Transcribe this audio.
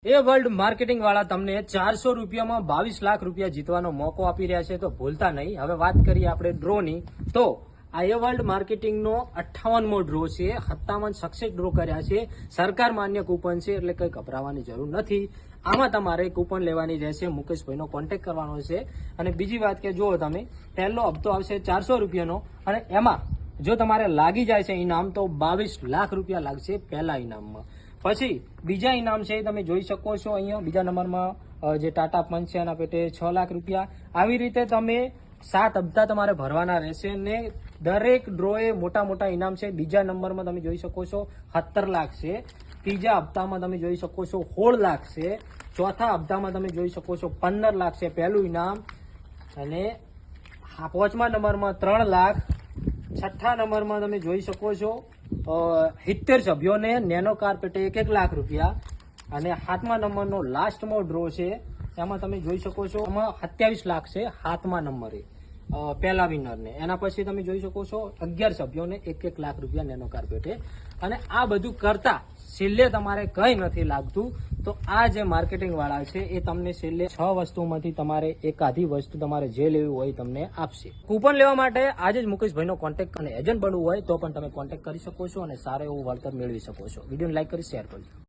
એ world marketing વાળા તમને 400 રૂપિયામાં 22 લાખ રૂપિયા જીતવાનો મોકો આપી રહ્યા છે, તો ભૂલતા નહીં. હવે વાત કરીએ આપણે ડ્રોની, તો આ એ વર્લ્ડ માર્કેટિંગનો 58મો ડ્રો છે. 57 સક્સેસ ડ્રો કર્યા છે. સરકાર માન્ય કૂપન છે, એટલે કંઈ ગભરાવાની જરૂર નથી. આમાં તમારે કૂપન લેવાની રહેશે. મુકેશભાઈનો કોન્ટેક્ટ કરવાનો છે. અને બીજી વાત કે જો તમે પહેલો હપ્તો આવશે 400 રૂપિયાનો, અને એમાં જો તમારે લાગી જાય છે ઇનામ, તો 22 લાખ રૂપિયા લાગશે પહેલા ઇનામમાં. પછી બીજા ઇનામ છે, તમે જોઈ શકો છો અહીંયા બીજા નંબરમાં જે ટાટા પંચ છે એના પેટે 6 લાખ રૂપિયા. આવી રીતે તમે 7 હપ્તા તમારે ભરવાના રહેશે ને દરેક ડ્રોએ મોટા મોટા ઇનામ છે. બીજા નંબરમાં તમે જોઈ શકો છો 17 લાખ છે. ત્રીજા હપ્તામાં તમે જોઈ શકો છો 16 લાખ છે. ચોથા હપ્તામાં તમે જોઈ શકો છો 15 લાખ છે પહેલું ઇનામ. અને પાંચમા નંબરમાં 3 લાખ. છઠ્ઠા નંબરમાં તમે જોઈ શકો છો 70 સભ્યોને નેનો કાર પેટે 1 લાખ રૂપિયા. અને 7મા નંબરનો લાસ્ટમો ડ્રો છે, એમાં તમે જોઈ શકો છો એમાં 27 લાખ છે 7મા નંબરે પહેલા વિનરને. એના પછી તમે જોઈ શકો છો 11 સભ્યોને 1 લાખ રૂપિયા નેનો કાર પેટે. અને આ બધું કરતા છેલ્લે તમારે કંઈ નથી લાગતું. તો આ જે માર્કેટિંગ વાળા છે એ તમને છેલ્લે 6 વસ્તુમાંથી તમારે એકાધી વસ્તુ તમારે જે લેવી હોય તમને આપશે. કૂપન લેવા માટે આજે જ મુકેશભાઈનો કોન્ટેક્ટ અને એજન્ટ બનવું હોય તો પણ તમે કોન્ટેક્ટ કરી શકો છો અને સારો એવું વળતર મેળવી શકો છો. વિડીયોને લાઈક કરી શેર કરજો.